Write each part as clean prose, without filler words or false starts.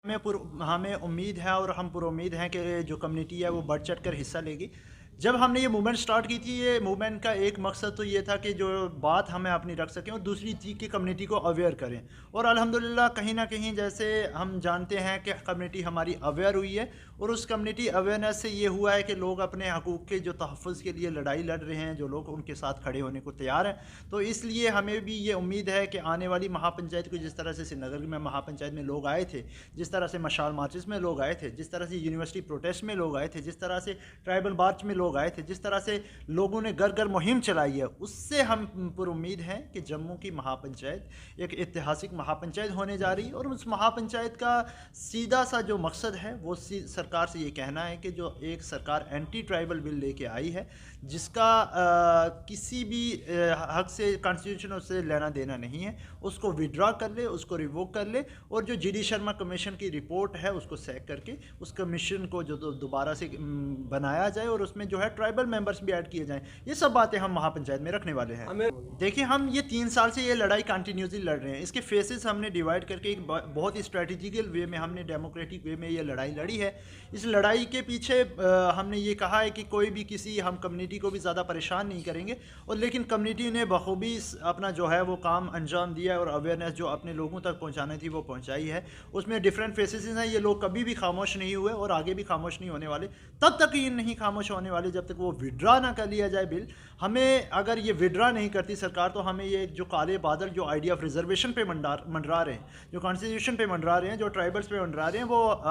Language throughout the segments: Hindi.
हमें उम्मीद है और हम पुरुम्मीद हैं कि जो कम्युनिटी है वो बढ़ चढ़ कर हिस्सा लेगी। जब हमने ये मूवमेंट स्टार्ट की थी, ये मूवमेंट का एक मकसद तो ये था कि जो बात हमें अपनी रख सकें और दूसरी चीज़ की कम्युनिटी को अवेयर करें। और अल्हम्दुलिल्लाह कहीं ना कहीं जैसे हम जानते हैं कि कम्युनिटी हमारी अवेयर हुई है और उस कम्युनिटी अवेयरनेस से ये हुआ है कि लोग अपने हकूक़ के जो तहफ़्फ़ुज़ के लिए लड़ाई लड़ रहे हैं, जो लोग उनके साथ खड़े होने को तैयार हैं। तो इसलिए हमें भी ये उम्मीद है कि आने वाली महापंचायत को जिस तरह से श्रीनगर में महापंचायत में लोग आए थे, जिस तरह से मशाल मार्चेस में लोग आए थे, जिस तरह से यूनिवर्सिटी प्रोटेस्ट में लोग आए थे, जिस तरह से ट्राइबल मार्च में लोग आए थे, जिस तरह से लोगों ने घर घर मुहिम चलाई है, उससे हम पुरुम्मीद हैं कि जम्मू की महापंचायत एक ऐतिहासिक महापंचायत होने जा रही है। और उस महापंचायत का सीधा सा जो मकसद है वो सरकार से ये कहना है कि जो एक सरकार एंटी ट्राइबल बिल लेके आई है, जिसका किसी भी हक से कॉन्स्टिट्यूशन उससे लेना देना नहीं है, उसको विड्रॉ कर ले, उसको रिवोक कर ले और जो जी डी शर्मा कमीशन की रिपोर्ट है उसको सैक करके उस कमीशन को जो दोबारा से बनाया जाए और उसमें जो है ट्राइबल मेंबर्स भी ऐड किए जाएं। ये सब बातें हम महापंचायत में रखने वाले हैं। देखिए, हम ये 3 साल से ये लड़ाई कंटिन्यूसली लड़ रहे हैं। इसके फेसेस हमने डिवाइड करके एक बहुत ही स्ट्रेटेजिकल वे में, हमने डेमोक्रेटिक वे में ये लड़ाई लड़ी है। इस लड़ाई के पीछे हमने ये कहा है कि कोई भी किसी हम कम्युनिटी को भी ज़्यादा परेशान नहीं करेंगे, और लेकिन कम्युनिटी ने बखूबी अपना जो है वो काम अंजाम दिया है और अवेयरनेस जो अपने लोगों तक पहुँचानी थी वो पहुँचाई है। उसमें डिफरेंट फेसेस हैं। ये लोग कभी भी खामोश नहीं हुए और आगे भी खामोश नहीं होने वाले। तब तक ये नहीं खामोश होने वाले जब तक वो विड्रा ना कर लिया जाए बिल। हमें अगर ये विड्रा नहीं करती सरकार, तो हमें ये जो काले बादल जो आइडिया ऑफ रिजर्वेशन पे मंडरा रहे हैं, जो कॉन्स्टिट्यूशन पे मंडरा रहे हैं, जो ट्राइबल्स पे मंडरा रहे हैं, वो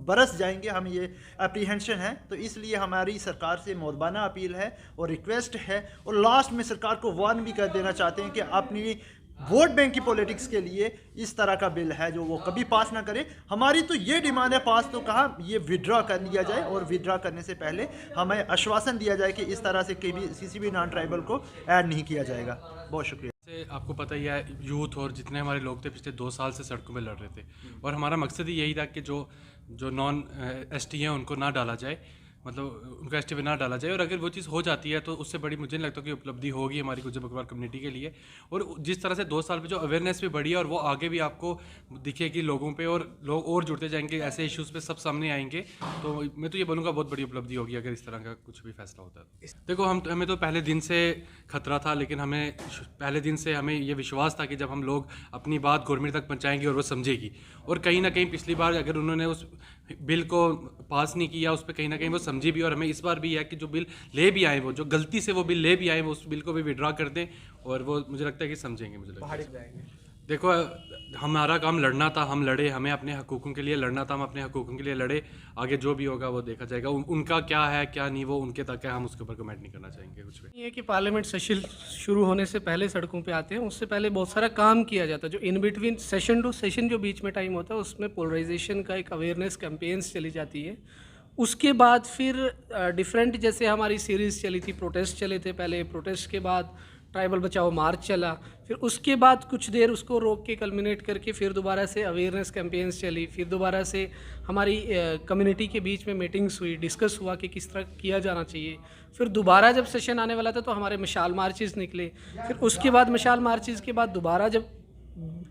बरस जाएंगे। हमें ये अप्रीहेंशन है। तो इसलिए हमारी सरकार से मोदबाना अपील है और रिक्वेस्ट है, और लास्ट में सरकार को वार्न भी कर देना चाहते हैं कि अपनी वोट बैंक की पॉलिटिक्स के लिए इस तरह का बिल है जो वो कभी पास ना करे। हमारी तो ये डिमांड है, पास तो कहा, ये विड्रॉ कर लिया जाए और विड्रॉ करने से पहले हमें आश्वासन दिया जाए कि इस तरह से किसी भी नॉन ट्राइबल को ऐड नहीं किया जाएगा। बहुत शुक्रिया। से आपको पता ही है, यूथ और जितने हमारे लोग थे पिछले 2 साल से सड़कों में लड़ रहे थे, और हमारा मकसद ही यही था कि जो नॉन एसटी हैं उनको ना डाला जाए, मतलब उनका एसटी में ना डाला जाए। और अगर वो चीज़ हो जाती है तो उससे बड़ी मुझे नहीं लगता कि उपलब्धि होगी हमारी गुज्जर बकरवाल कम्युनिटी के लिए। और जिस तरह से 2 साल में जो अवेयरनेस भी बढ़ी है, और वो आगे भी आपको दिखेगी लोगों पे, और लोग और जुड़ते जाएंगे, ऐसे इश्यूज़ पे सब सामने आएंगे। तो मैं तो ये बोलूँगा बहुत बड़ी उपलब्धि होगी अगर इस तरह का कुछ भी फैसला होता है। देखो, हमें तो पहले दिन से खतरा था, लेकिन हमें पहले दिन से हमें ये विश्वास था कि जब हम लोग अपनी बात गवर्नमेंट तक पहुँचाएंगे और वो समझेगी। और कहीं ना कहीं पिछली बार अगर उन्होंने उस बिल को पास नहीं किया, उस पर कहीं ना कहीं वो समझी भी, और हमें इस बार भी है कि जो बिल ले भी आए, वो जो गलती से वो बिल ले भी आए, वो उस बिल को भी विड्रॉ कर दें, और वो मुझे लगता है कि समझेंगे। मुझे लगता है देखो, हमारा काम लड़ना था, हम लड़े, हमें अपने हकूक़ों के लिए लड़ना था, हम अपने हकूक़ों के लिए लड़े। आगे जो भी होगा वो देखा जाएगा। उनका क्या है क्या नहीं, वो उनके तक है, हम उसके ऊपर कमेंट नहीं करना चाहेंगे कुछ भी। ये कि पार्लियामेंट सेशन शुरू होने से पहले सड़कों पे आते हैं, उससे पहले बहुत सारा काम किया जाता है। जो in between session to session जो बीच में टाइम होता है, उसमें पोलराइजेशन का एक अवेयरनेस कैंपेन्स चली जाती है। उसके बाद फिर डिफरेंट, जैसे हमारी सीरीज़ चली थी, प्रोटेस्ट चले थे पहले, प्रोटेस्ट के बाद ट्राइबल बचाओ मार्च चला, फिर उसके बाद कुछ देर उसको रोक के कल्मिनेट करके फिर दोबारा से अवेयरनेस कैंपेन्स चली, फिर दोबारा से हमारी कम्युनिटी के बीच में मीटिंग्स हुई, डिस्कस हुआ कि किस तरह किया जाना चाहिए। फिर दोबारा जब सेशन आने वाला था तो हमारे मशाल मार्चेस निकले। फिर उसके बाद मशाल मार्चेस के बाद दोबारा जब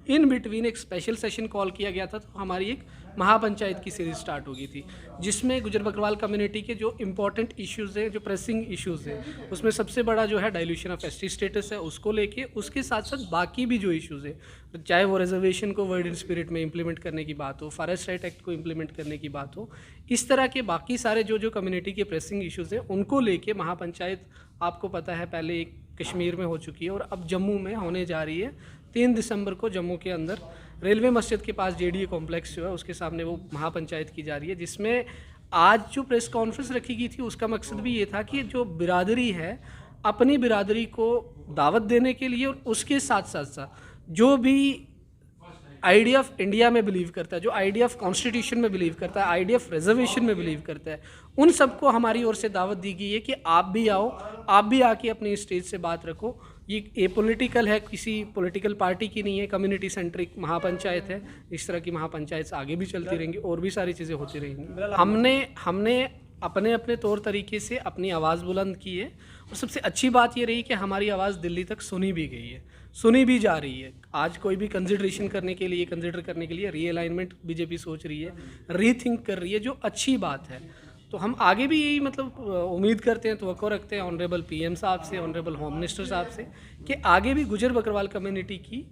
इन बिटवीन एक स्पेशल सेशन कॉल किया गया था, तो हमारी एक महापंचायत की सीरीज स्टार्ट हो गई थी, जिसमें गुजर बकरवाल कम्युनिटी के जो इम्पोर्टेंट इश्यूज़ हैं, जो प्रेसिंग इश्यूज़ हैं, उसमें सबसे बड़ा जो है डाइल्यूशन ऑफ एसटी स्टेटस है, उसको लेके, उसके साथ साथ बाकी भी जो इश्यूज़ हैं, चाहे वो रिजर्वेशन को वर्ड इन स्पिरिट में इम्प्लीमेंट करने की बात हो, फॉरेस्ट राइट एक्ट को इम्प्लीमेंट करने की बात हो, इस तरह के बाकी सारे जो कम्युनिटी के प्रेसिंग इश्यूज़ हैं, उनको लेके महापंचायत, आपको पता है, पहले एक कश्मीर में हो चुकी है और अब जम्मू में होने जा रही है। 3 दिसंबर को जम्मू के अंदर रेलवे मस्जिद के पास JDA कॉम्प्लेक्स जो है, उसके सामने वो महापंचायत की जा रही है, जिसमें आज जो प्रेस कॉन्फ्रेंस रखी गई थी, उसका मकसद भी ये था कि जो बिरादरी है, अपनी बिरादरी को दावत देने के लिए, और उसके साथ साथ जो भी आइडिया ऑफ इंडिया में बिलीव करता है, जो आइडिया ऑफ कॉन्स्टिट्यूशन में बिलीव करता है, आइडिया ऑफ रिजर्वेशन में बिलीव करता है, उन सबको हमारी ओर से दावत दी गई है कि आप भी आओ, आप भी आके अपनी स्टेज से बात रखो। ये पॉलिटिकल है, किसी पॉलिटिकल पार्टी की नहीं है, कम्युनिटी सेंट्रिक महापंचायत है। इस तरह की महापंचायत आगे भी चलती रहेंगी और भी सारी चीज़ें होती रहेंगी। हमने अपने अपने तौर तरीके से अपनी आवाज़ बुलंद की है, और सबसे अच्छी बात ये रही कि हमारी आवाज़ दिल्ली तक सुनी भी गई है। सुनी भी जा रही है। आज कोई भी कंसिडर करने के लिए रीअलाइनमेंट बीजेपी सोच रही है, रीथिंक कर रही है, जो अच्छी बात है। तो हम आगे भी यही मतलब उम्मीद करते हैं, तवक्को रखते हैं ऑनरेबल पीएम साहब से, ऑनरेबल होम मिनिस्टर साहब से, कि आगे भी गुजर बकरवाल कम्युनिटी की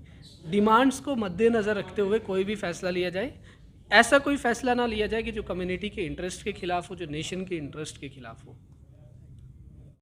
डिमांड्स को मद्देनज़र रखते हुए कोई भी फ़ैसला लिया जाए। ऐसा कोई फ़ैसला ना लिया जाए कि जो कम्युनिटी के इंटरेस्ट के ख़िलाफ़ हो, जो नेशन के इंटरेस्ट के ख़िलाफ़ हो।